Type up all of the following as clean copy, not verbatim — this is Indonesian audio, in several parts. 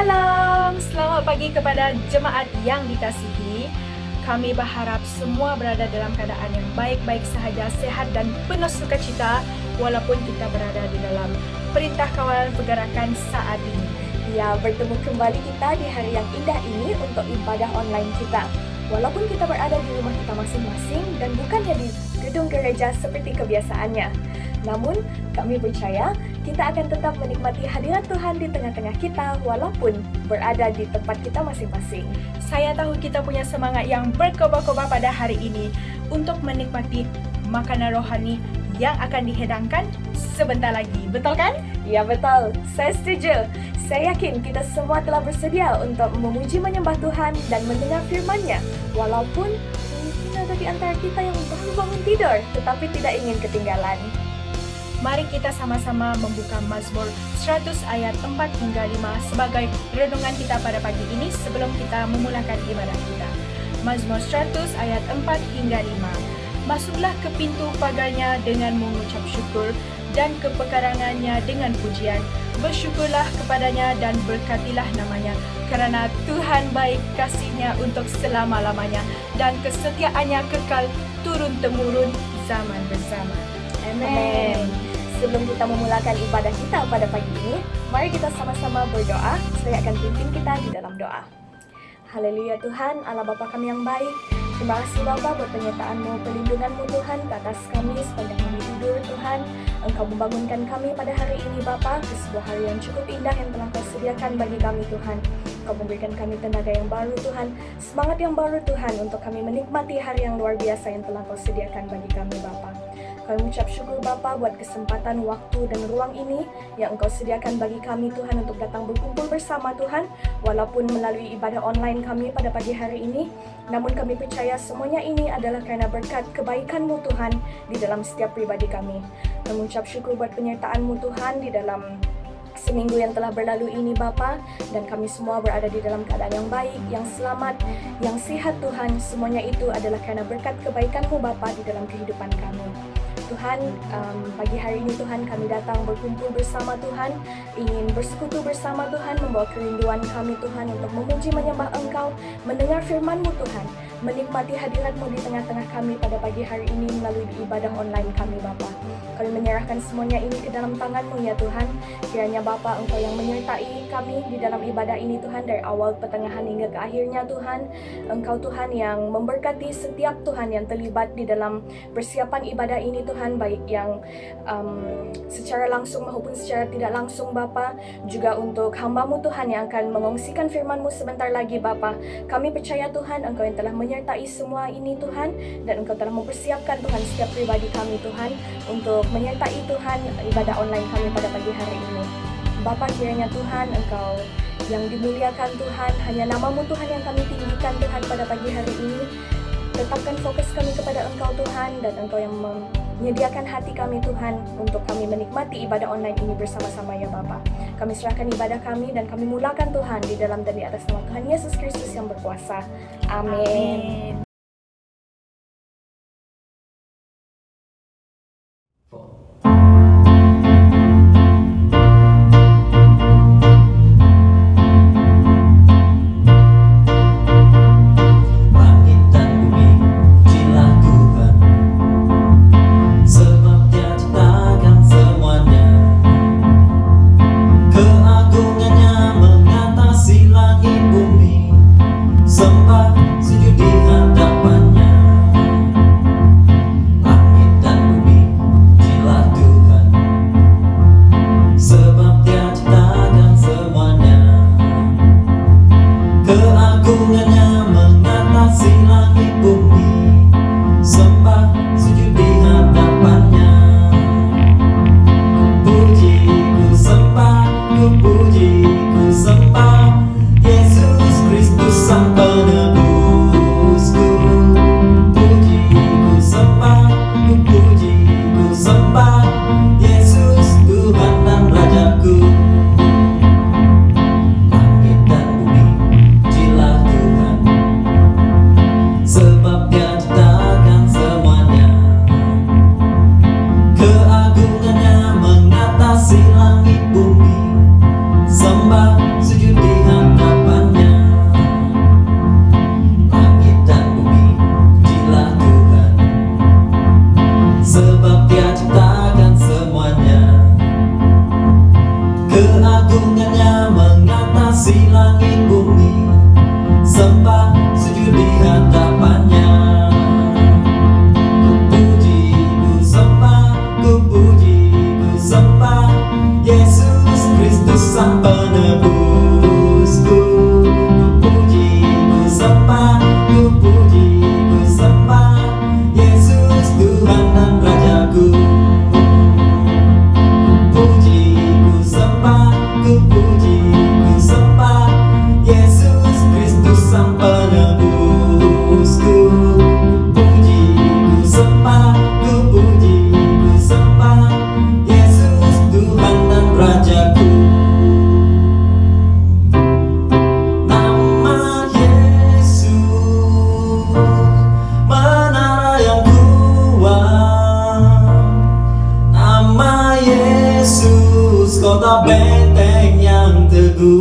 Shalom, selamat pagi kepada jemaat yang dikasihi. Kami berharap semua berada dalam keadaan yang baik-baik sahaja, sehat dan penuh sukacita walaupun kita berada di dalam perintah kawalan pergerakan saat ini. Ya, bertemu kembali kita di hari yang indah ini untuk ibadah online kita. Walaupun kita berada di rumah kita masing-masing dan bukannya di gedung gereja seperti kebiasaannya. Namun, kami percaya kita akan tetap menikmati hadirat Tuhan di tengah-tengah kita walaupun berada di tempat kita masing-masing. Saya tahu kita punya semangat yang berkobar-kobar pada hari ini untuk menikmati makanan rohani yang akan dihidangkan sebentar lagi. Betul kan? Ya betul, saya setuju. Saya yakin kita semua telah bersedia untuk memuji menyembah Tuhan dan mendengar firman-Nya. Walaupun mungkin ada di antara kita yang baru bangun tidur tetapi tidak ingin ketinggalan. Mari kita sama-sama membuka Mazmur 100 ayat 4 hingga 5 sebagai renungan kita pada pagi ini sebelum kita memulakan ibadah kita. Mazmur 100 ayat 4 hingga 5. Masuklah ke pintu pagarnya dengan mengucap syukur dan ke pekarangannya dengan pujian. Bersyukurlah kepadanya dan berkatilah namanya, kerana Tuhan baik, kasih-Nya untuk selama-lamanya dan kesetiaannya kekal turun-temurun zaman bersama. Amin. Sebelum kita memulakan ibadah kita pada pagi ini, mari kita sama-sama berdoa. Saya akan pimpin kita di dalam doa. Haleluya Tuhan, Allah Bapa kami yang baik. Terima kasih Bapa buat penyertaan-Mu, perlindungan-Mu Tuhan ke atas kami sepanjang kami tidur Tuhan. Engkau membangunkan kami pada hari ini Bapa, ke sebuah hari yang cukup indah yang telah Kau sediakan bagi kami Tuhan. Kau memberikan kami tenaga yang baru Tuhan, semangat yang baru Tuhan untuk kami menikmati hari yang luar biasa yang telah Kau sediakan bagi kami Bapa. Kami mengucap syukur Bapa buat kesempatan, waktu, dan ruang ini yang Engkau sediakan bagi kami Tuhan untuk datang berkumpul bersama Tuhan walaupun melalui ibadah online kami pada pagi hari ini. Namun kami percaya semuanya ini adalah karena berkat kebaikan-Mu Tuhan di dalam setiap pribadi kami. Kami mengucap syukur buat penyertaan-Mu Tuhan di dalam seminggu yang telah berlalu ini Bapa, dan kami semua berada di dalam keadaan yang baik, yang selamat, yang sehat Tuhan. Semuanya itu adalah karena berkat kebaikan-Mu Bapa di dalam kehidupan kami. Tuhan, pagi hari ini Tuhan kami datang berkumpul bersama Tuhan, ingin bersekutu bersama Tuhan, membawa kerinduan kami Tuhan untuk memuji menyembah Engkau, mendengar firman-Mu Tuhan, menikmati hadirat-Mu di tengah-tengah kami pada pagi hari ini melalui ibadah online kami Bapa. Kami menyerahkan semuanya ini ke dalam tangan-Mu ya Tuhan. Kiranya Bapa Engkau yang menyertai kami di dalam ibadah ini Tuhan, dari awal, pertengahan hingga ke akhirnya Tuhan. Engkau Tuhan yang memberkati setiap Tuhan yang terlibat di dalam persiapan ibadah ini Tuhan, baik yang secara langsung maupun secara tidak langsung Bapa. Juga untuk hamba-Mu Tuhan yang akan mengongsikan firman-Mu sebentar lagi Bapa. Kami percaya Tuhan Engkau yang telah menyertai semua ini Tuhan, dan Engkau telah mempersiapkan Tuhan setiap pribadi kami Tuhan untuk menyertai Tuhan ibadah online kami pada pagi hari ini. Bapa, kiranya Tuhan Engkau yang dimuliakan Tuhan, hanya nama-Mu Tuhan yang kami tinggikan Tuhan pada pagi hari ini. Tetapkan fokus kami kepada Engkau Tuhan, dan Engkau yang menyediakan hati kami Tuhan untuk kami menikmati ibadah online ini bersama-sama ya Bapa. Kami serahkan ibadah kami dan kami mulakan Tuhan di dalam dan di atas nama Tuhan Yesus Kristus yang berkuasa. Amin. Sembah sujud di hadapan kota benteng yang teguh.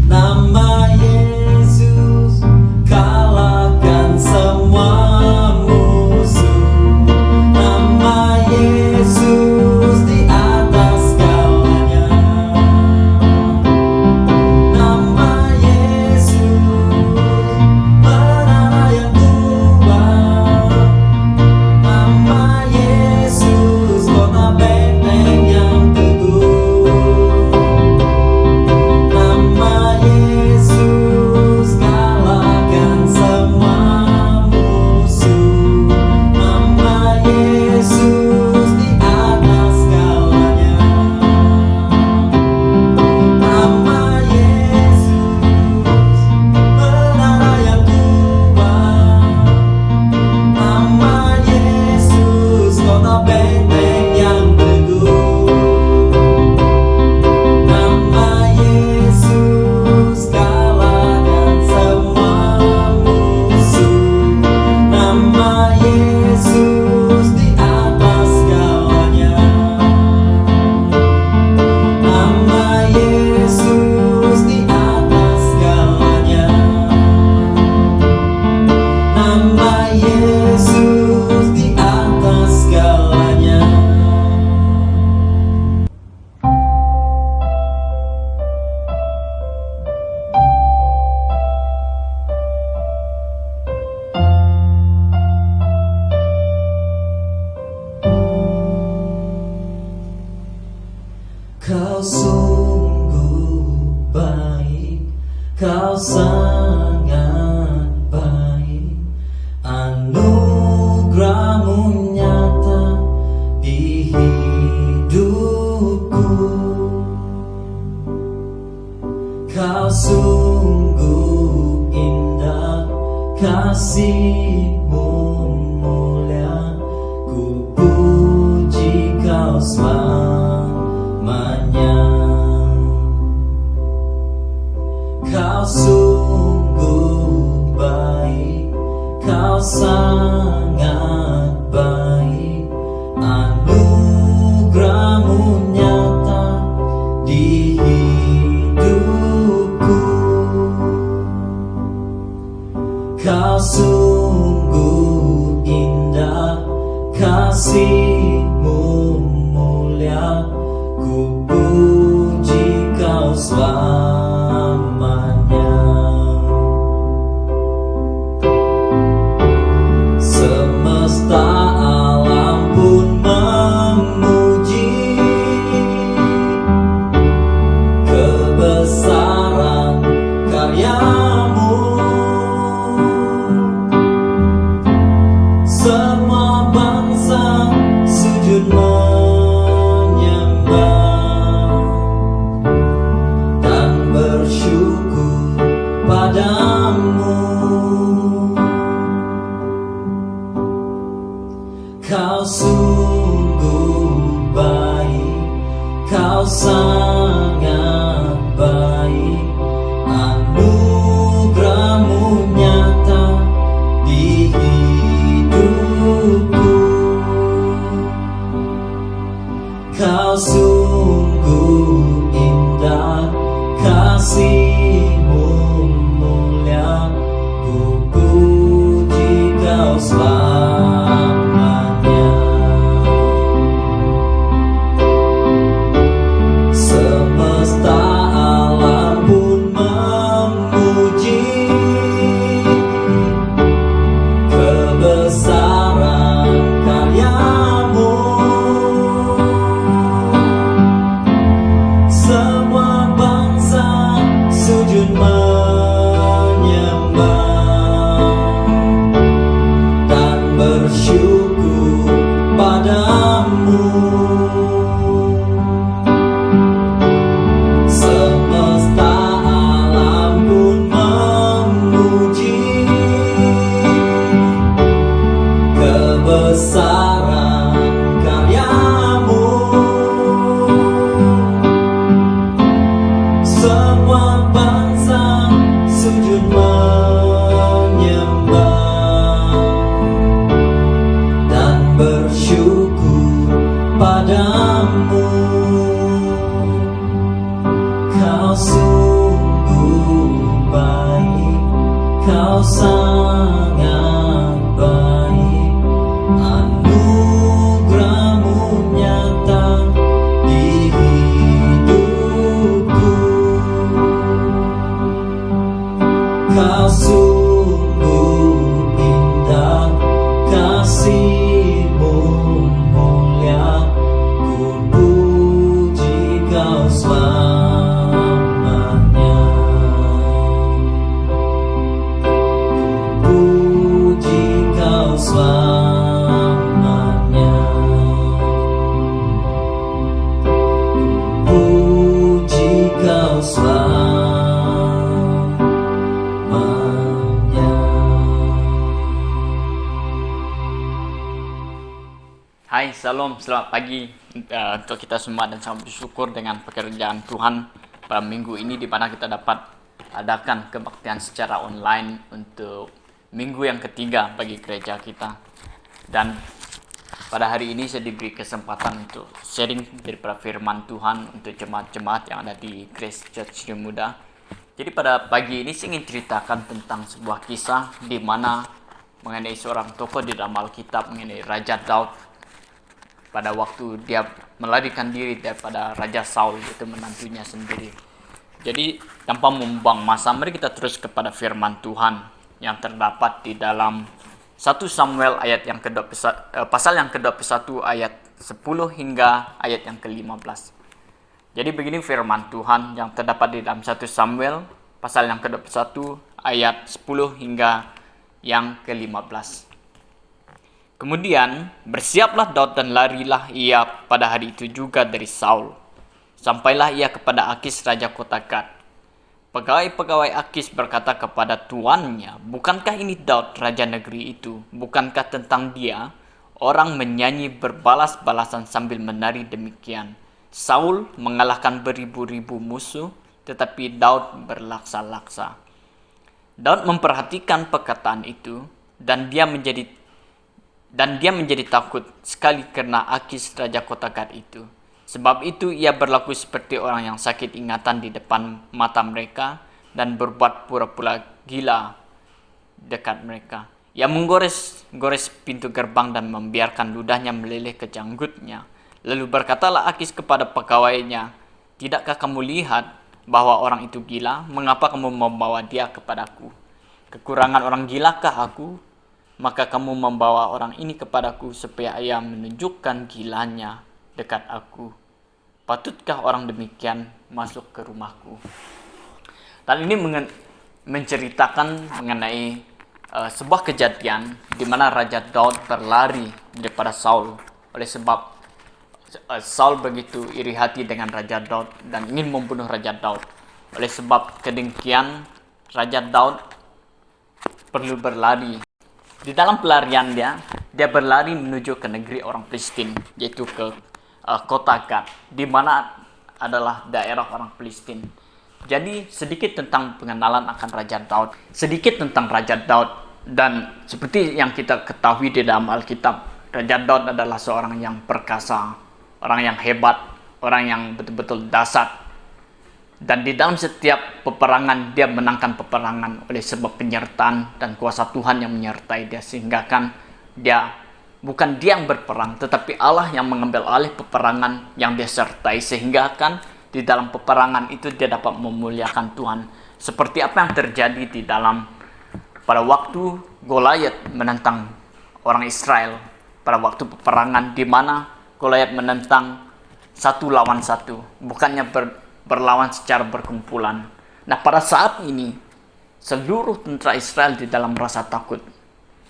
Nama Yesus kalahkan semua musuh. Nama Yesus di atas segalanya. Nama Yesus menara yang kuat. Nama Yesus kota benteng yang teguh. Nama Yesus kalahkan semua musuh. Nama Yesus di atas segalanya. Nama Yesus menara yang kuat. Nama Yesus kota benteng yang teguh. Nama Yesus kalahkan semua musuh. Nama Yesus di atas segalanya. Nama Yesus di atas segalanya. Nama Yesus di atas segalanya. Kau sungguh baik, kau sangat baik. Anugerahmu nyata di hidupku. Kau sungguh indah, kasih-Mu mulia. Ku puji Kau selamanya. Kau sungguh baik, Kau sangat baik. Anugerahmu nyata di hidupku. Kau sungguh indah, kasih-Mu mulia. Ku puji Kau selamanya. Semesta alam pun memuji kebesaran karya-Mu. Semua bangsa sujud menyembah dan bersyukur padamu. Kau sungguh baik, Kau sangat baik. Anugerahmu nyata di hidupku. Kau sungguh indah, kasih-Mu mulia. Ku puji Kau selamanya. Semesta alam pun memuji kebesaran karya-Mu. Semua bangsa sujud menyembah dan bersyukur padamu. Semesta alam pun memuji kebesaran karya-Mu. Semua bangsa sujud menyembah dan bersyukur padamu. Kau sungguh baik, kau sangat baik. Anugerahmu nyata di hidupku. Kau sungguh indah, kasih-Mu mulia. Ku puji Kau selamanya. Ku puji Kau selamanya. Ku puji Kau selamanya. Hai, salam, selamat pagi untuk kita semua dan sangat bersyukur dengan pekerjaan Tuhan pada minggu ini di mana kita dapat adakan kebaktian secara online untuk minggu yang ketiga bagi gereja kita. Dan pada hari ini saya diberi kesempatan untuk sharing daripada firman Tuhan untuk jemaat-jemaat yang ada di Grace Church Sri Muda. Jadi pada pagi ini saya ingin ceritakan tentang sebuah kisah di mana mengenai seorang tokoh di dalam Alkitab, mengenai Raja Daud. Pada waktu dia melarikan diri daripada Raja Saul, itu menantunya sendiri. Jadi tanpa membuang masa, mari kita terus kepada firman Tuhan yang terdapat di dalam 1 Samuel pasal yang ke-21 ayat 10 hingga ayat yang ke-15. Jadi begini firman Tuhan yang terdapat di dalam 1 Samuel pasal yang ke-21 ayat 10 hingga yang ke-15. Kemudian bersiaplah Daud dan larilah ia pada hari itu juga dari Saul. Sampailah ia kepada Akis raja kota Gad. Pegawai-pegawai Akis berkata kepada tuannya, "Bukankah ini Daud raja negeri itu? Bukankah tentang dia orang menyanyi berbalas-balasan sambil menari demikian? Saul mengalahkan beribu-ribu musuh, tetapi Daud berlaksa-laksa." Daud memperhatikan perkataan itu dan dia menjadi takut sekali karena Akis raja kota Gad itu. Sebab itu ia berlaku seperti orang yang sakit ingatan di depan mata mereka dan berbuat pura-pura gila dekat mereka. Ia menggores pintu gerbang dan membiarkan ludahnya meleleh ke janggutnya. Lalu berkatalah Akis kepada pegawainya, "Tidakkah kamu lihat bahwa orang itu gila? Mengapa kamu membawa dia kepadaku? Kekurangan orang gilakah aku? Maka kamu membawa orang ini kepadaku supaya ia menunjukkan gilanya dekat aku. Patutkah orang demikian masuk ke rumahku?" Dan ini menceritakan mengenai sebuah kejadian di mana Raja Daud berlari daripada Saul. Oleh sebab Saul begitu iri hati dengan Raja Daud dan ingin membunuh Raja Daud. Oleh sebab kedengkian, Raja Daud perlu berlari. Di dalam pelarian dia berlari menuju ke negeri orang Filistin, yaitu ke kota Gad, di mana adalah daerah orang Filistin. Jadi sedikit tentang pengenalan akan Raja Daud. Sedikit tentang Raja Daud, dan seperti yang kita ketahui di dalam Alkitab, Raja Daud adalah seorang yang perkasa, orang yang hebat, orang yang betul-betul dahsyat. Dan di dalam setiap peperangan dia menangkan peperangan oleh sebab penyertaan dan kuasa Tuhan yang menyertai dia, sehingga kan bukan dia yang berperang, tetapi Allah yang mengambil alih peperangan yang dia sertai, sehingga kan di dalam peperangan itu dia dapat memuliakan Tuhan. Seperti apa yang terjadi di dalam pada waktu Goliat menentang orang Israel pada waktu peperangan, di mana Goliat menentang satu lawan satu, bukannya berlawan secara berkumpulan. Nah, pada saat ini seluruh tentara Israel di dalam rasa takut.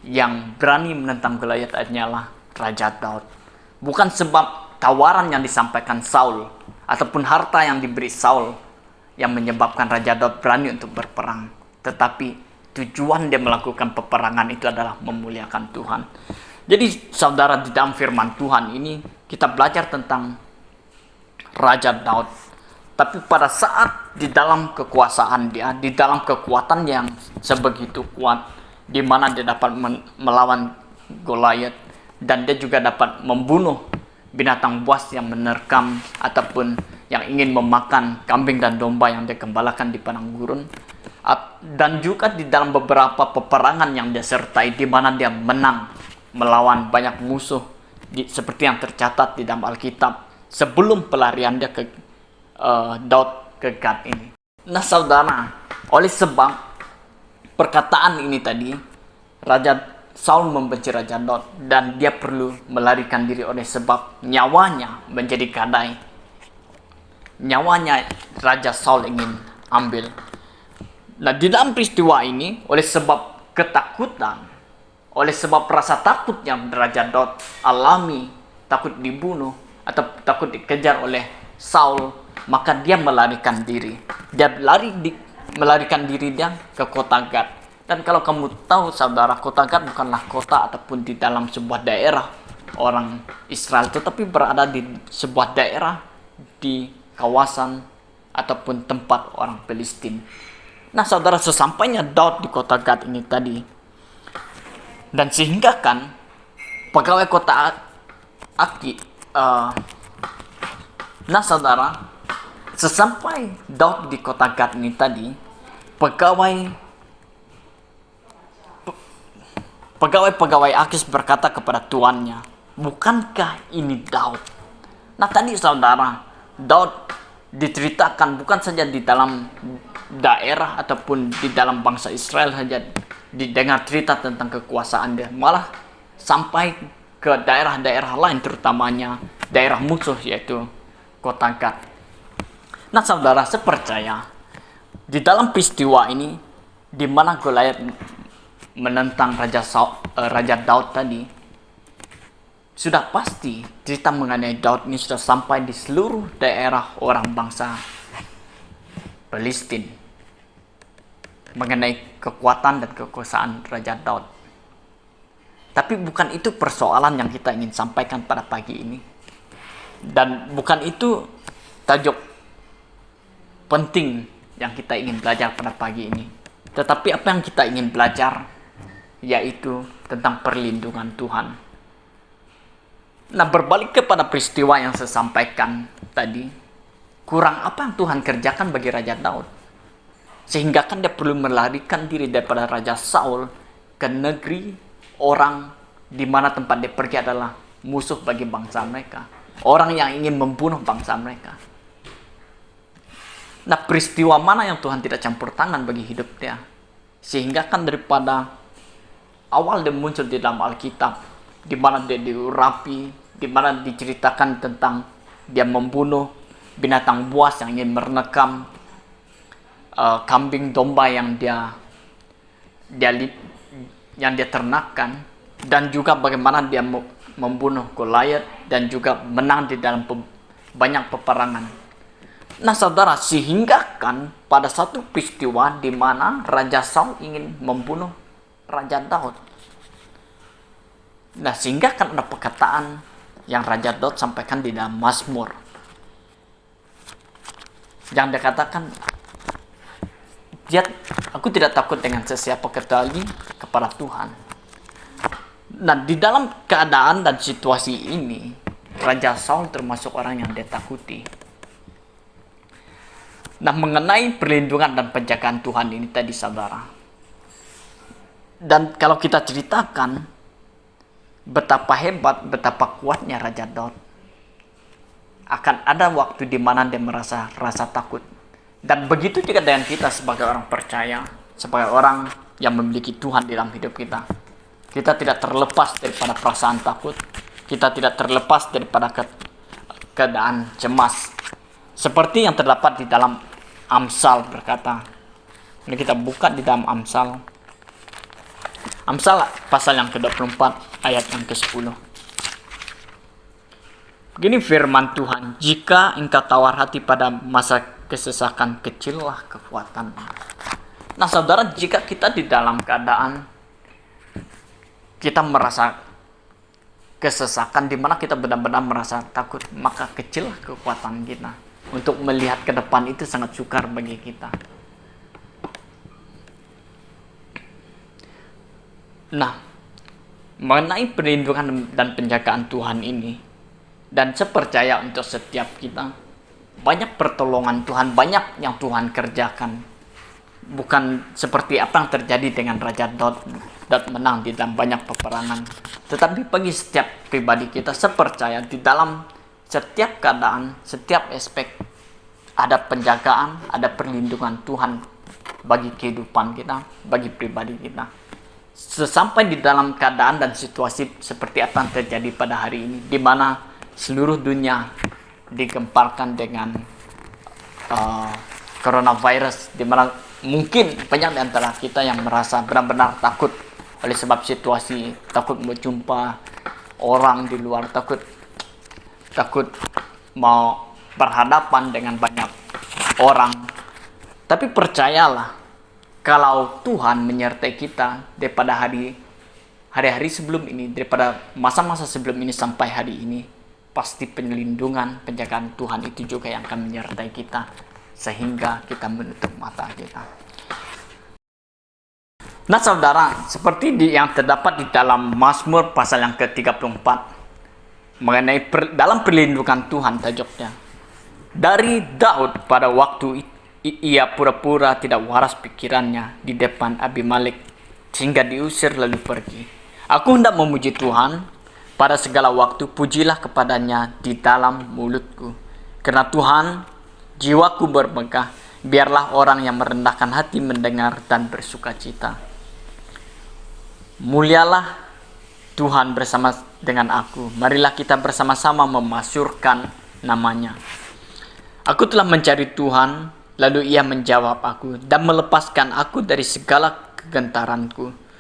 Yang berani menentang Goliat hanyalah Raja Daud. Bukan sebab tawaran yang disampaikan Saul ataupun harta yang diberi Saul yang menyebabkan Raja Daud berani untuk berperang, tetapi tujuan dia melakukan peperangan itu adalah memuliakan Tuhan. Jadi saudara, di dalam firman Tuhan ini kita belajar tentang Raja Daud. Tapi pada saat di dalam kekuasaan dia, di dalam kekuatan yang sebegitu kuat, di mana dia dapat melawan Goliat, dan dia juga dapat membunuh binatang buas yang menerkam ataupun yang ingin memakan kambing dan domba yang dia gembalakan di padang gurun. Dan juga di dalam beberapa peperangan yang dia sertai, di mana dia menang melawan banyak musuh, seperti yang tercatat di dalam Alkitab sebelum pelarian dia ke Daud ke Gad ini. Nah saudara, oleh sebab perkataan ini tadi, Raja Saul membenci Raja Daud dan dia perlu melarikan diri oleh sebab nyawanya menjadi gadai. Nyawanya Raja Saul ingin ambil. Nah di dalam peristiwa ini, oleh sebab ketakutan, oleh sebab rasa takut yang Raja Daud alami, takut dibunuh atau takut dikejar oleh Saul, maka dia melarikan diri. Dia melarikan diri dia ke kota Gad. Dan kalau kamu tahu saudara, kota Gad bukanlah kota ataupun di dalam sebuah daerah orang Israel, tetapi berada di sebuah daerah di kawasan ataupun tempat orang Palestina. Nah saudara, sesampainya Daud di kota Gad ini tadi, dan sehingga kan pegawai kota Aki, nah saudara, sesampai Daud di kota Gad ini tadi, pegawai Akis berkata kepada tuannya, bukankah ini Daud? Nah tadi saudara, Daud diceritakan bukan saja di dalam daerah ataupun di dalam bangsa Israel saja didengar cerita tentang kekuasaan dia, malah sampai ke daerah-daerah lain, terutamanya daerah musuh yaitu kota Gad. Nah saudara, saya percaya di dalam peristiwa ini di mana Goliat menentang Raja Daud tadi, sudah pasti cerita mengenai Daud ini sudah sampai di seluruh daerah orang bangsa Palestina mengenai kekuatan dan kekuasaan Raja Daud. Tapi bukan itu persoalan yang kita ingin sampaikan pada pagi ini, dan bukan itu tajuk penting yang kita ingin belajar pada pagi ini. Tetapi apa yang kita ingin belajar yaitu tentang perlindungan Tuhan. Nah, berbalik kepada peristiwa yang saya sampaikan tadi, kurang apa yang Tuhan kerjakan bagi Raja Daud, sehingga kan dia perlu melarikan diri daripada Raja Saul ke negeri orang di mana tempat dia pergi adalah musuh bagi bangsa mereka, orang yang ingin membunuh bangsa mereka. Nah, peristiwa mana yang Tuhan tidak campur tangan bagi hidup dia, sehingga kan daripada awal dia muncul di dalam Alkitab, di mana dia diurapi, di mana diceritakan tentang dia membunuh binatang buas yang ingin menerkam kambing domba yang dia ternakkan, dan juga bagaimana dia membunuh Goliat dan juga menang di dalam banyak peperangan. Nah saudara, sehingga kan pada satu peristiwa di mana Raja Saul ingin membunuh Raja Daud. Nah sehingga kan ada perkataan yang Raja Daud sampaikan di dalam Mazmur, yang dia katakan, aku tidak takut dengan sesiapa kecuali kepada Tuhan. Nah di dalam keadaan dan situasi ini, Raja Saul termasuk orang yang dia takuti. Nah mengenai perlindungan dan penjagaan Tuhan ini tadi saudara, dan kalau kita ceritakan betapa hebat, betapa kuatnya Raja Daud, akan ada waktu di mana dia merasa rasa takut. Dan begitu juga dengan kita sebagai orang percaya, sebagai orang yang memiliki Tuhan di dalam hidup kita. Kita tidak terlepas daripada perasaan takut, kita tidak terlepas daripada keadaan cemas. Seperti yang terdapat di dalam Amsal berkata, ini kita buka di dalam Amsal pasal yang ke-24 ayat yang ke-10. Begini firman Tuhan, jika engkau tawar hati pada masa kesesakan, kecillah kekuatan. Nah saudara, jika kita di dalam keadaan kita merasa kesesakan, di mana kita benar-benar merasa takut, maka kecillah kekuatan kita untuk melihat ke depan. Itu sangat sukar bagi kita. Nah, mengenai perlindungan dan penjagaan Tuhan ini, Dan saya percaya untuk setiap kita, banyak pertolongan Tuhan, banyak yang Tuhan kerjakan. Bukan seperti apa yang terjadi dengan Raja Daud menang di dalam banyak peperangan. Tetapi bagi setiap pribadi kita, saya percaya di dalam setiap keadaan, setiap aspek, ada penjagaan, ada perlindungan Tuhan bagi kehidupan kita, bagi pribadi kita. Sesampai di dalam keadaan dan situasi seperti apa yang terjadi pada hari ini, di mana seluruh dunia digemparkan dengan coronavirus, di mana mungkin banyak di antara kita yang merasa benar-benar takut oleh sebab situasi, takut berjumpa orang di luar, takut mau berhadapan dengan banyak orang. Tapi percayalah, kalau Tuhan menyertai kita daripada hari-hari sebelum ini, daripada masa-masa sebelum ini sampai hari ini, pasti perlindungan, penjagaan Tuhan itu juga yang akan menyertai kita sehingga kita menutup mata kita. Nah saudara, seperti yang terdapat di dalam Mazmur pasal yang ke-34 mengenai dalam perlindungan Tuhan tajuknya. Dari Daud pada waktu ia pura-pura tidak waras pikirannya di depan Abimelek sehingga diusir lalu pergi. Aku hendak memuji Tuhan pada segala waktu, pujilah kepadanya di dalam mulutku. Karena Tuhan, jiwaku bermegah, biarlah orang yang merendahkan hati mendengar dan bersuka cita. Mulialah Tuhan bersama dengan aku, marilah kita bersama-sama memasyurkan namanya. Aku telah mencari Tuhan, lalu ia menjawab aku dan melepaskan aku dari segala kegentaranku.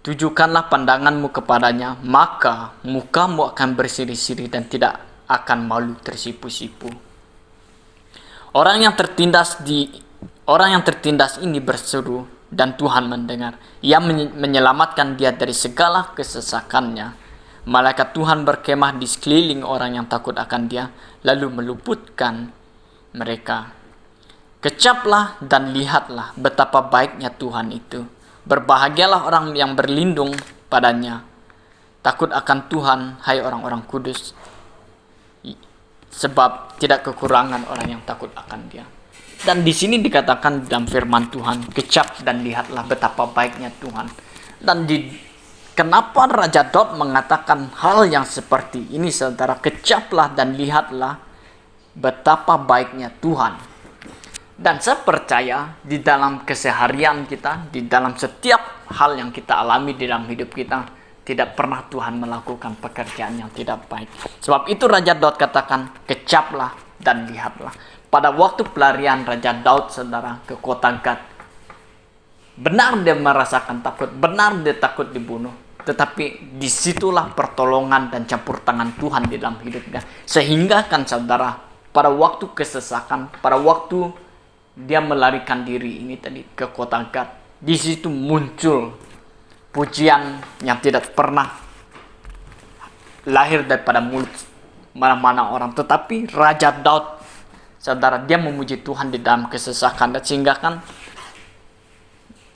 Tujukanlah pandanganmu kepadanya, maka mukamu akan berseri-seri dan tidak akan malu tersipu-sipu. Orang yang tertindas ini berseru dan Tuhan mendengar. Ia menyelamatkan dia dari segala kesesakannya. Malaikat Tuhan berkemah di sekeliling orang yang takut akan dia, lalu meluputkan mereka. Kecaplah dan lihatlah betapa baiknya Tuhan itu. Berbahagialah orang yang berlindung padanya. Takut akan Tuhan, hai orang-orang kudus, sebab tidak kekurangan orang yang takut akan dia. Dan di sini dikatakan dalam firman Tuhan, kecap dan lihatlah betapa baiknya Tuhan. Dan kenapa Raja Daud mengatakan hal yang seperti ini, saudara? Kecaplah dan lihatlah betapa baiknya Tuhan. Dan saya percaya di dalam keseharian kita, di dalam setiap hal yang kita alami di dalam hidup kita, tidak pernah Tuhan melakukan pekerjaan yang tidak baik. Sebab itu Raja Daud katakan, kecaplah dan lihatlah. Pada waktu pelarian Raja Daud, saudara, ke kota Gad, benar dia merasakan takut, benar dia takut dibunuh. Tetapi disitulah pertolongan dan campur tangan Tuhan di dalam hidupnya. Sehingga kan saudara, pada waktu kesesakan, pada waktu dia melarikan diri ini tadi ke kota Gad, di situ muncul pujian yang tidak pernah lahir daripada mulut mana-mana orang. Tetapi Raja Daud, saudara, dia memuji Tuhan di dalam kesesakan. Dan sehingga kan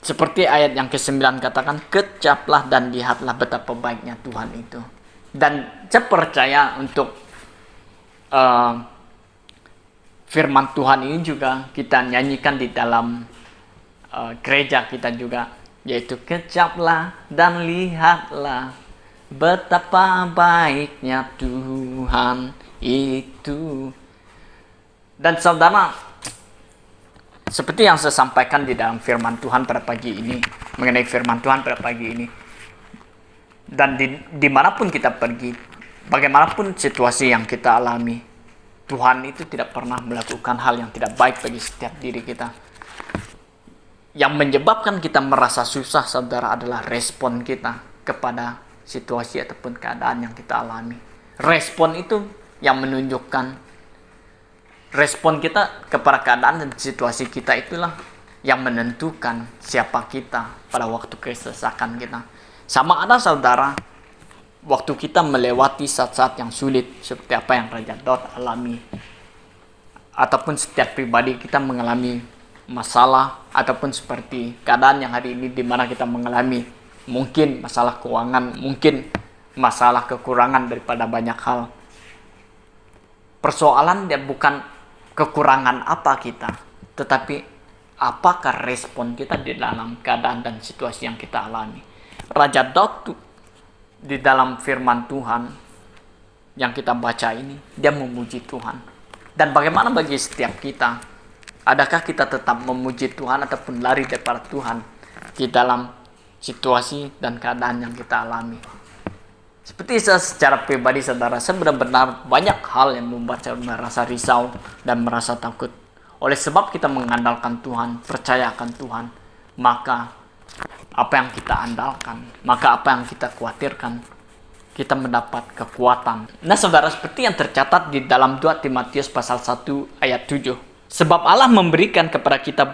seperti ayat yang ke-9 katakan, kecaplah dan lihatlah betapa baiknya Tuhan itu. Dan saya percaya untuk firman Tuhan ini juga kita nyanyikan di dalam gereja kita juga, yaitu kecaplah dan lihatlah betapa baiknya Tuhan itu. Dan saudara, seperti yang saya sampaikan di dalam firman Tuhan pada pagi ini, mengenai firman Tuhan pada pagi ini, dan dimanapun kita pergi, bagaimanapun situasi yang kita alami, Tuhan itu tidak pernah melakukan hal yang tidak baik bagi setiap diri kita. Yang menyebabkan kita merasa susah, saudara, adalah respon kita kepada situasi ataupun keadaan yang kita alami. Respon itu yang menunjukkan, respon kita kepada keadaan dan situasi kita itulah yang menentukan siapa kita pada waktu kesesakan kita. Sama ada, saudara, waktu kita melewati saat-saat yang sulit seperti apa yang Raja Daud alami, ataupun setiap pribadi kita mengalami masalah, ataupun seperti keadaan yang hari ini di mana kita mengalami mungkin masalah keuangan, mungkin masalah kekurangan daripada banyak hal. Persoalan dia bukan kekurangan apa kita, tetapi apakah respon kita di dalam keadaan dan situasi yang kita alami. Raja Daud di dalam firman Tuhan yang kita baca ini, dia memuji Tuhan. Dan bagaimana bagi setiap kita? Adakah kita tetap memuji Tuhan ataupun lari daripada Tuhan di dalam situasi dan keadaan yang kita alami? Seperti saya secara pribadi saudara, saya benar-benar banyak hal yang membuat saya merasa risau dan merasa takut. Oleh sebab kita mengandalkan Tuhan, percaya akan Tuhan, maka apa yang kita andalkan, maka apa yang kita khawatirkan, kita mendapat kekuatan. Nah saudara, seperti yang tercatat di dalam 2 Timotius pasal 1 ayat 7. Sebab Allah memberikan kepada kita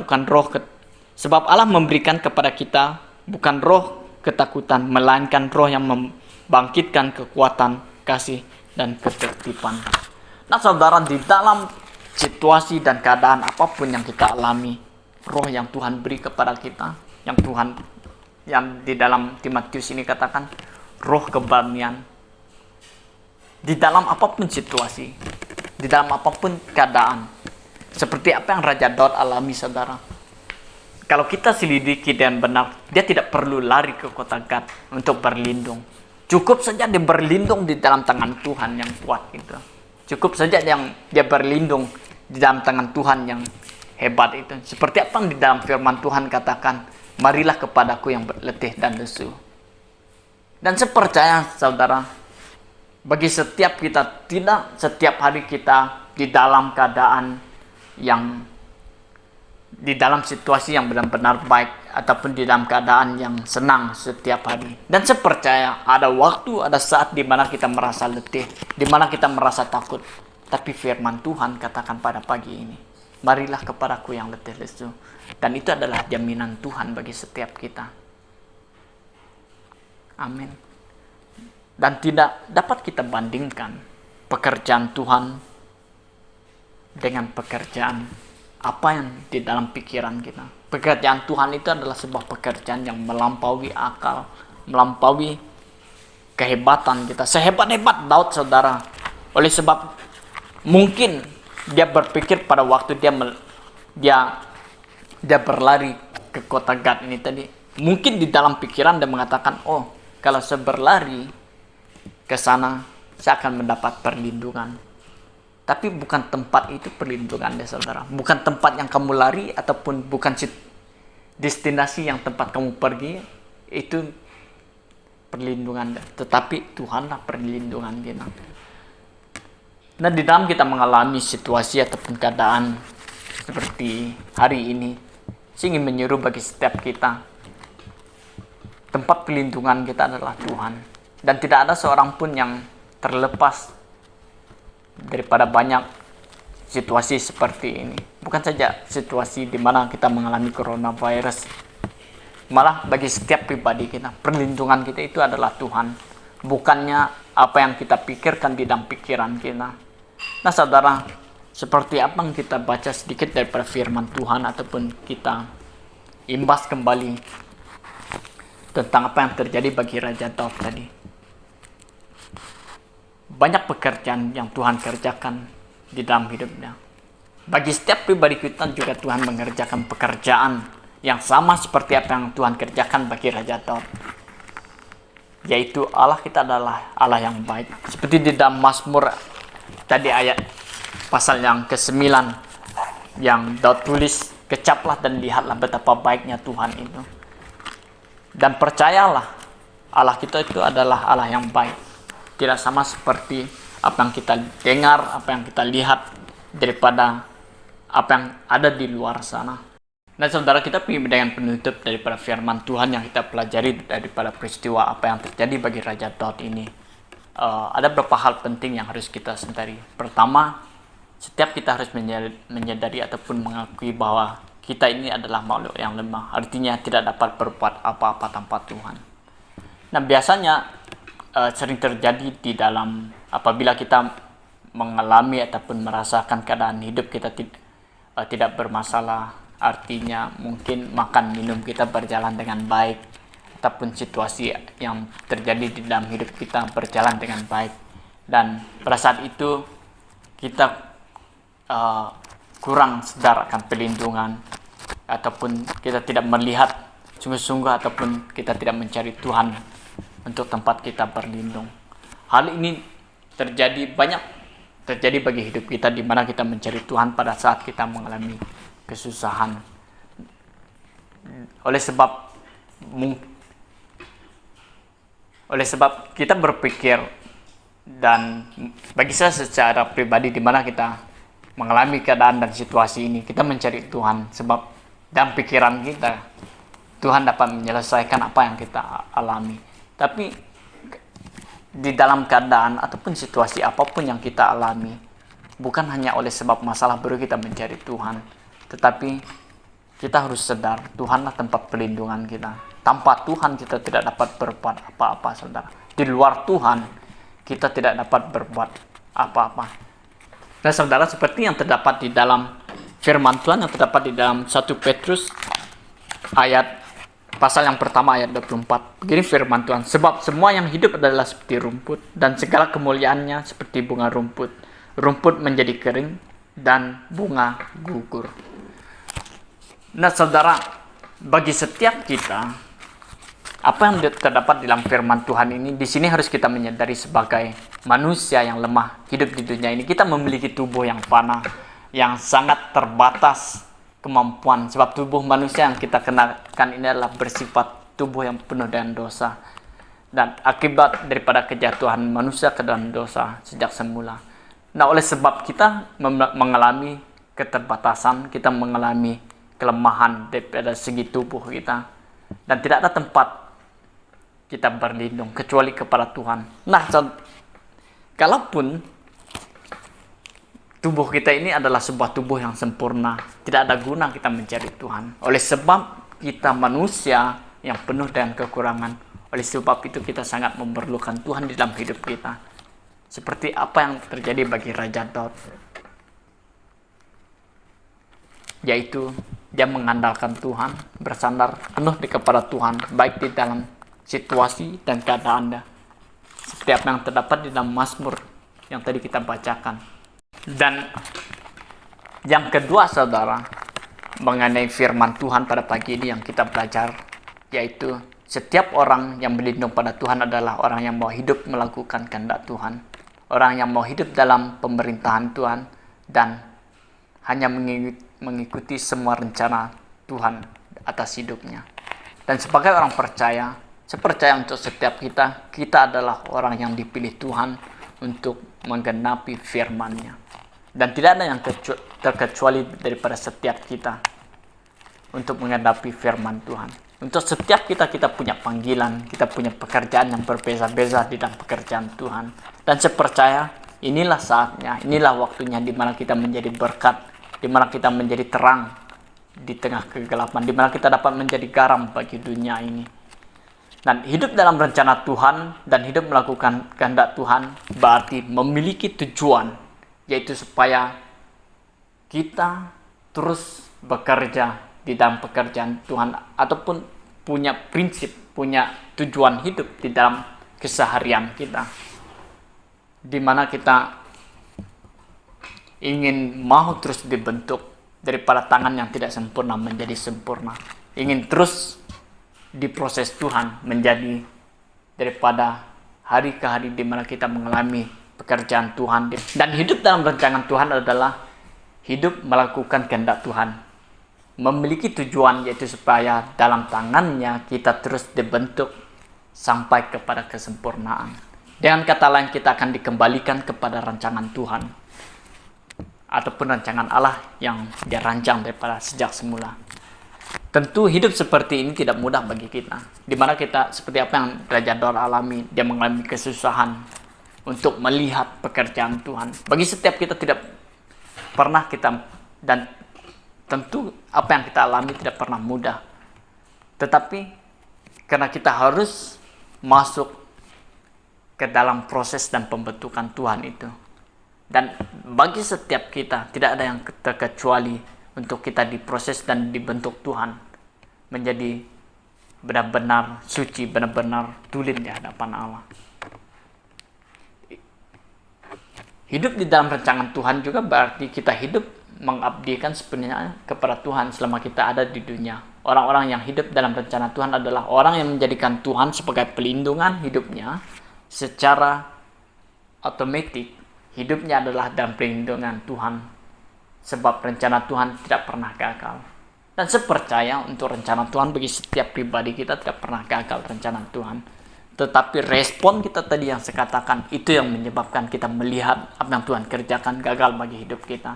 bukan roh ketakutan, melainkan roh yang membangkitkan kekuatan, kasih, dan ketertiban. Nah saudara, di dalam situasi dan keadaan apapun yang kita alami, roh yang Tuhan beri kepada kita, yang di dalam Timotius ini katakan, roh keberanian. Di dalam apapun situasi, di dalam apapun keadaan, seperti apa yang Raja Daud alami saudara. Kalau kita selidiki dan benar, dia tidak perlu lari ke kota Gad untuk berlindung. Cukup saja dia berlindung di dalam tangan Tuhan yang kuat gitu. Cukup saja dia berlindung di dalam tangan Tuhan yang hebat itu. Seperti apa yang di dalam firman Tuhan katakan, marilah kepadaku yang letih dan lesu. Dan saya percaya saudara, bagi setiap kita, tidak setiap hari kita di dalam keadaan yang di dalam situasi yang benar-benar baik ataupun di dalam keadaan yang senang setiap hari. Dan saya percaya ada waktu, ada saat di mana kita merasa letih, di mana kita merasa takut. Tapi firman Tuhan katakan pada pagi ini, marilah kepadaku yang letih lesu. Dan itu adalah jaminan Tuhan bagi setiap kita. Amin. Dan tidak dapat kita bandingkan pekerjaan Tuhan dengan pekerjaan apa yang di dalam pikiran kita. Pekerjaan Tuhan itu adalah sebuah pekerjaan yang melampaui akal, melampaui kehebatan kita. Sehebat-hebat Daud saudara. Oleh sebab mungkin dia berpikir pada waktu dia berlari ke kota Gad ini tadi, mungkin di dalam pikiran dia mengatakan, oh kalau saya berlari ke sana saya akan mendapat perlindungan. Tapi bukan tempat itu perlindungan ya saudara. Bukan tempat yang kamu lari ataupun bukan destinasi yang tempat kamu pergi itu perlindungan. Tetapi Tuhanlah perlindungan kita. Nah di dalam kita mengalami situasi ataupun keadaan seperti hari ini, saya ingin menyuruh bagi setiap kita, tempat perlindungan kita adalah Tuhan. Dan tidak ada seorang pun yang terlepas daripada banyak situasi seperti ini. Bukan saja situasi di mana kita mengalami coronavirus, malah bagi setiap pribadi kita, perlindungan kita itu adalah Tuhan, bukannya apa yang kita pikirkan di dalam pikiran kita. Nah saudara, seperti apa yang kita baca sedikit daripada firman Tuhan ataupun kita imbas kembali tentang apa yang terjadi bagi Raja Daud tadi. Banyak pekerjaan yang Tuhan kerjakan di dalam hidupnya. Bagi setiap pribadi kita juga Tuhan mengerjakan pekerjaan yang sama seperti apa yang Tuhan kerjakan bagi Raja Daud. Yaitu Allah kita adalah Allah yang baik. Seperti di dalam Mazmur tadi ayat pasal yang ke-9 yang Daud tulis, kecaplah dan lihatlah betapa baiknya Tuhan itu. Dan percayalah, Allah kita itu adalah Allah yang baik. Tidak sama seperti apa yang kita dengar, apa yang kita lihat daripada apa yang ada di luar sana. Nah saudara, kita pergi dengan penutup daripada firman Tuhan yang kita pelajari daripada peristiwa apa yang terjadi bagi Raja Daud ini. Ada beberapa hal penting yang harus kita sadari. Pertama, setiap kita harus menyadari ataupun mengakui bahwa kita ini adalah makhluk yang lemah. Artinya tidak dapat berbuat apa-apa tanpa Tuhan. Nah biasanya sering terjadi di dalam apabila kita mengalami ataupun merasakan keadaan hidup kita tidak bermasalah, artinya mungkin makan minum kita berjalan dengan baik ataupun situasi yang terjadi di dalam hidup kita berjalan dengan baik, dan pada saat itu kita kurang sadar akan pelindungan, ataupun kita tidak melihat sungguh-sungguh, ataupun kita tidak mencari Tuhan untuk tempat kita berlindung. Hal ini terjadi bagi hidup kita, di mana kita mencari Tuhan pada saat kita mengalami kesusahan. Oleh sebab kita berpikir, dan bagi saya secara pribadi, di mana kita mengalami keadaan dan situasi ini, kita mencari Tuhan sebab dalam pikiran kita Tuhan dapat menyelesaikan apa yang kita alami. Tapi di dalam keadaan ataupun situasi apapun yang kita alami, bukan hanya oleh sebab masalah baru kita mencari Tuhan, tetapi kita harus sadar Tuhanlah tempat perlindungan kita. Tanpa Tuhan kita tidak dapat berbuat apa-apa, saudara. Di luar Tuhan kita tidak dapat berbuat apa-apa. Nah, saudara, seperti yang terdapat di dalam firman Tuhan yang terdapat di dalam 1 Petrus pasal yang pertama ayat 24. Begini firman Tuhan, sebab semua yang hidup adalah seperti rumput, dan segala kemuliaannya seperti bunga rumput. Rumput menjadi kering dan bunga gugur. Nah, saudara, bagi setiap kita, apa yang terdapat dalam firman Tuhan ini, di sini harus kita menyadari sebagai manusia yang lemah hidup di dunia ini. Kita memiliki tubuh yang fana, yang sangat terbatas kemampuan. Sebab tubuh manusia yang kita kenakan ini adalah bersifat tubuh yang penuh dengan dosa. Dan akibat daripada kejatuhan manusia ke dalam dosa sejak semula. Nah, oleh sebab kita mengalami keterbatasan, kita mengalami kelemahan daripada segi tubuh kita. Dan tidak ada tempat kita berlindung kecuali kepada Tuhan. Nah, kalaupun tubuh kita ini adalah sebuah tubuh yang sempurna, tidak ada guna kita mencari Tuhan. Oleh sebab kita manusia yang penuh dengan kekurangan, oleh sebab itu kita sangat memerlukan Tuhan di dalam hidup kita. Seperti apa yang terjadi bagi Raja Daud, yaitu dia mengandalkan Tuhan, bersandar penuh kepada Tuhan, baik di dalam situasi dan keadaan, seperti apa yang terdapat di dalam Mazmur yang tadi kita bacakan. Dan yang kedua, saudara, mengenai firman Tuhan pada pagi ini yang kita belajar, yaitu setiap orang yang berlindung pada Tuhan adalah orang yang mau hidup melakukan kehendak Tuhan, orang yang mau hidup dalam pemerintahan Tuhan, dan hanya mengikuti semua rencana Tuhan atas hidupnya. Dan sebagai orang percaya, saya percaya untuk setiap kita adalah orang yang dipilih Tuhan untuk menggenapi firman-Nya. Dan tidak ada yang terkecuali daripada setiap kita untuk menggenapi firman Tuhan. Untuk setiap kita punya panggilan, kita punya pekerjaan yang berbeza-beza di dalam pekerjaan Tuhan. Dan saya percaya inilah saatnya, inilah waktunya di mana kita menjadi berkat, di mana kita menjadi terang di tengah kegelapan, di mana kita dapat menjadi garam bagi dunia ini. Dan hidup dalam rencana Tuhan dan hidup melakukan kehendak Tuhan berarti memiliki tujuan, yaitu supaya kita terus bekerja di dalam pekerjaan Tuhan, ataupun punya prinsip, punya tujuan hidup di dalam keseharian kita, di mana kita ingin mau terus dibentuk daripada tangan yang tidak sempurna menjadi sempurna, ingin terus diproses Tuhan menjadi daripada hari ke hari di mana kita mengalami pekerjaan Tuhan. Dan hidup dalam rancangan Tuhan adalah hidup melakukan kehendak Tuhan, memiliki tujuan, yaitu supaya dalam tangannya kita terus dibentuk sampai kepada kesempurnaan. Dengan kata lain, kita akan dikembalikan kepada rancangan Tuhan ataupun rancangan Allah yang dia rancang daripada sejak semula. Tentu hidup seperti ini tidak mudah bagi kita, di mana kita seperti apa yang Raja Daud alami, dia mengalami kesusahan untuk melihat pekerjaan Tuhan. Bagi setiap kita tidak pernah dan tentu apa yang kita alami tidak pernah mudah. Tetapi karena kita harus masuk ke dalam proses dan pembentukan Tuhan itu. Dan bagi setiap kita tidak ada yang terkecuali untuk kita diproses dan dibentuk Tuhan menjadi benar-benar suci, benar-benar tulen di hadapan Allah. hidup di dalam rancangan Tuhan juga berarti kita hidup mengabdikan sepenuhnya kepada Tuhan selama kita ada di dunia. Orang-orang yang hidup dalam rencana Tuhan adalah orang yang menjadikan Tuhan sebagai pelindungan hidupnya. Secara otomatis hidupnya adalah dalam perlindungan Tuhan, sebab rencana Tuhan tidak pernah gagal. Dan saya percaya untuk rencana Tuhan bagi setiap pribadi kita tidak pernah gagal rencana Tuhan. Tetapi respon kita tadi yang saya katakan, itu yang menyebabkan kita melihat apa yang Tuhan kerjakan gagal bagi hidup kita.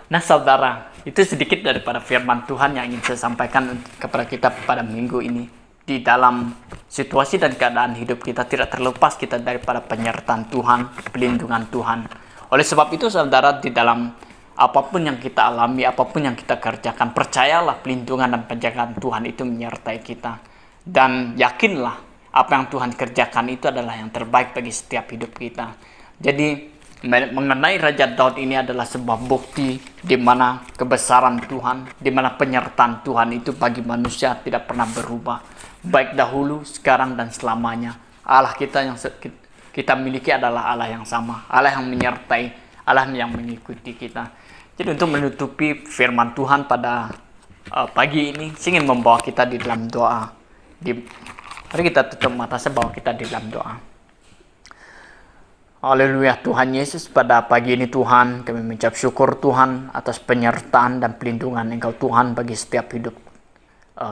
Nah saudara, itu sedikit daripada firman Tuhan yang ingin saya sampaikan kepada kita pada minggu ini. Di dalam situasi dan keadaan hidup kita tidak terlepas kita daripada penyertaan Tuhan, pelindungan Tuhan. Oleh sebab itu saudara, di dalam apapun yang kita alami, apapun yang kita kerjakan, percayalah pelindungan dan penjagaan Tuhan itu menyertai kita. Dan yakinlah apa yang Tuhan kerjakan itu adalah yang terbaik bagi setiap hidup kita. Jadi mengenai Raja Daud ini adalah sebuah bukti di mana kebesaran Tuhan, di mana penyertaan Tuhan itu bagi manusia tidak pernah berubah, baik dahulu, sekarang, dan selamanya. Allah kita yang kita miliki adalah Allah yang sama, Allah yang menyertai, Allah yang mengikuti kita. Jadi untuk menutupi firman Tuhan pada pagi ini, saya ingin membawa kita di dalam doa. Mari kita tutup mata sebab kita di dalam doa. Haleluya Tuhan Yesus, pada pagi ini Tuhan kami mengucap syukur Tuhan atas penyertaan dan pelindungan Engkau Tuhan bagi setiap hidup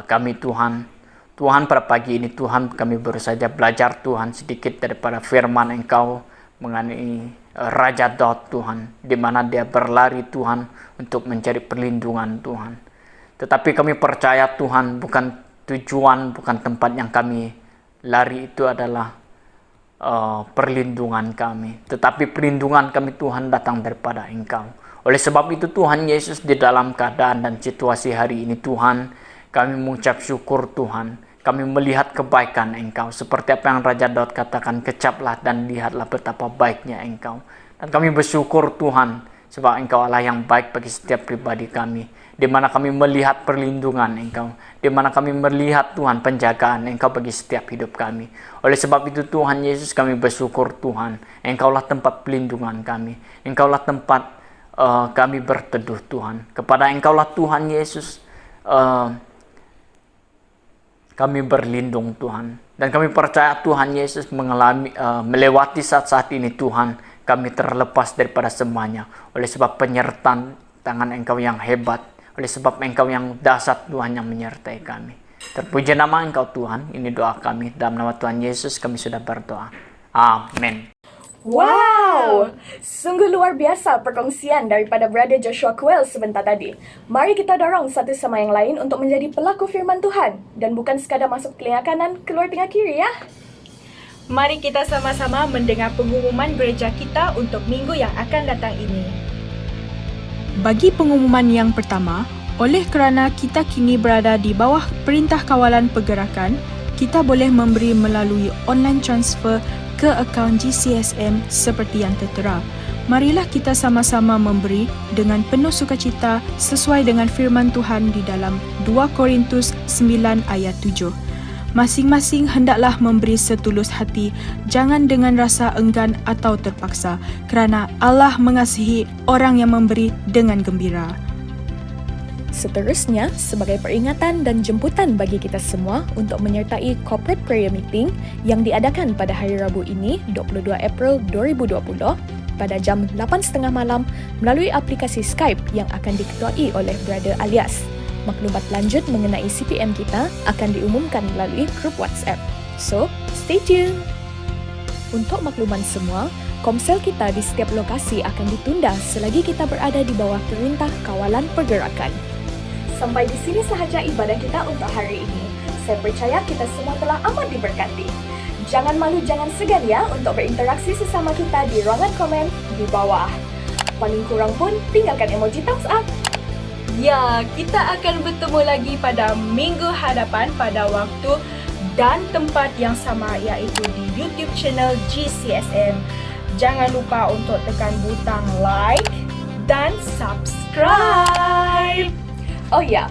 kami Tuhan. Tuhan pada pagi ini Tuhan kami baru saja belajar Tuhan sedikit daripada firman Engkau mengenai Raja Daud Tuhan, di mana dia berlari Tuhan untuk mencari perlindungan Tuhan. Tetapi kami percaya Tuhan bukan tujuan, bukan tempat yang kami lari itu adalah perlindungan kami, tetapi perlindungan kami Tuhan datang daripada Engkau. Oleh sebab itu Tuhan Yesus, di dalam keadaan dan situasi hari ini Tuhan, kami mengucap syukur Tuhan. Kami melihat kebaikan Engkau, seperti apa yang Raja Daud katakan, kecaplah dan lihatlah betapa baiknya Engkau. Dan kami bersyukur Tuhan, sebab Engkau Allah yang baik bagi setiap pribadi kami, di mana kami melihat perlindungan Engkau, di mana kami melihat Tuhan penjagaan Engkau bagi setiap hidup kami. Oleh sebab itu Tuhan Yesus, kami bersyukur Tuhan, Engkaulah tempat pelindungan kami, Engkaulah tempat kami berteduh Tuhan. Kepada Engkaulah Tuhan Yesus kami berlindung Tuhan. Dan kami percaya Tuhan Yesus melewati saat-saat ini Tuhan, kami terlepas daripada semuanya. Oleh sebab penyertaan tangan Engkau yang hebat, oleh sebab Engkau yang dahsyat Tuhan yang menyertai kami. Terpuji nama Engkau Tuhan, ini doa kami. Dalam nama Tuhan Yesus kami sudah berdoa. Amin. Wow! Sungguh luar biasa perkongsian daripada Brother Joshua Kuel sebentar tadi. Mari kita dorong satu sama yang lain untuk menjadi pelaku firman Tuhan. Dan bukan sekadar masuk telinga kanan, keluar telinga kiri ya. Mari kita sama-sama mendengar pengumuman gereja kita untuk minggu yang akan datang ini. Bagi pengumuman yang pertama, oleh kerana kita kini berada di bawah Perintah Kawalan Pergerakan, kita boleh memberi melalui online transfer ke akaun GCSM seperti yang tertera. Marilah kita sama-sama memberi dengan penuh sukacita sesuai dengan firman Tuhan di dalam 2 Korintus 9 ayat 7. Masing-masing hendaklah memberi setulus hati, jangan dengan rasa enggan atau terpaksa, kerana Allah mengasihi orang yang memberi dengan gembira. Seterusnya, sebagai peringatan dan jemputan bagi kita semua untuk menyertai Corporate Prayer Meeting yang diadakan pada hari Rabu ini, 22 April 2020, pada jam 8.30 malam melalui aplikasi Skype yang akan diketuai oleh Brother Alias. Maklumat lanjut mengenai CPM kita akan diumumkan melalui grup WhatsApp. So, stay tuned! Untuk makluman semua, komsel kita di setiap lokasi akan ditunda selagi kita berada di bawah Perintah Kawalan Pergerakan. Sampai di sini sahaja ibadah kita untuk hari ini. Saya percaya kita semua telah amat diberkati. Jangan malu, jangan segan ya untuk berinteraksi sesama kita di ruangan komen di bawah. Paling kurang pun tinggalkan emoji thumbs up. Ya, kita akan bertemu lagi pada minggu hadapan pada waktu dan tempat yang sama, iaitu di YouTube channel GCSM. Jangan lupa untuk tekan butang like dan subscribe. Oh ya,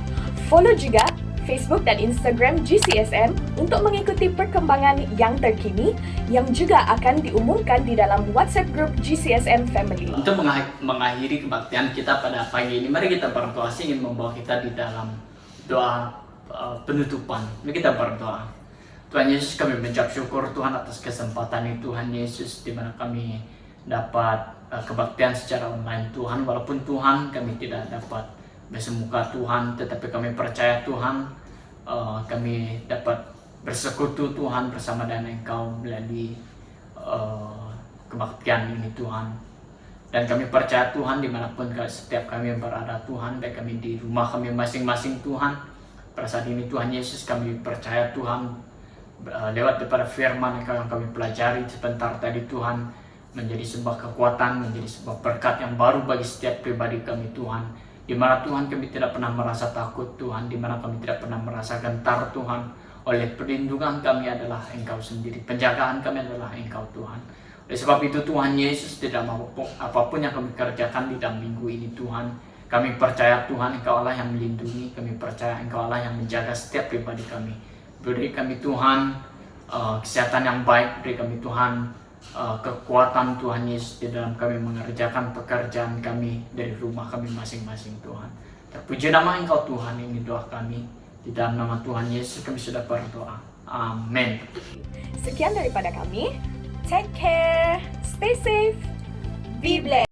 follow juga Facebook dan Instagram GCSM untuk mengikuti perkembangan yang terkini yang juga akan diumumkan di dalam WhatsApp Group GCSM Family. Untuk mengakhiri kebaktian kita pada pagi ini, mari kita berdoa. Saya ingin membawa kita di dalam doa penutupan. Mari kita berdoa. Tuhan Yesus, kami mengucap syukur Tuhan atas kesempatan ini Tuhan Yesus, di mana kami dapat kebaktian secara online Tuhan. Walaupun Tuhan kami tidak dapat bersemuka Tuhan, tetapi kami percaya Tuhan, kami dapat bersekutu Tuhan bersama dengan Engkau melalui kebaktian ini Tuhan. Dan kami percaya Tuhan, dimanapun setiap kami berada Tuhan, baik kami di rumah kami masing-masing Tuhan, pada saat ini Tuhan Yesus, kami percaya Tuhan, lewat daripada firman yang kami pelajari sebentar tadi Tuhan, menjadi sebuah kekuatan, menjadi sebuah berkat yang baru bagi setiap pribadi kami Tuhan. Di mana Tuhan kami tidak pernah merasa takut Tuhan, di mana kami tidak pernah merasa gentar Tuhan. Oleh perlindungan kami adalah Engkau sendiri, penjagaan kami adalah Engkau Tuhan. Oleh sebab itu Tuhan Yesus, tidak mau apapun yang kami kerjakan di dalam minggu ini Tuhan, kami percaya Tuhan Engkau Allah yang melindungi, kami percaya Engkau Allah yang menjaga setiap pribadi kami. Beri kami Tuhan kesehatan yang baik, beri kami Tuhan kekuatan Tuhan Yesus di dalam kami mengerjakan pekerjaan kami dari rumah kami masing-masing Tuhan. Terpuji nama Engkau Tuhan, ini doa kami. Di dalam nama Tuhan Yesus kami sudah berdoa. Amin. Sekian daripada kami. Take care, stay safe, be blessed.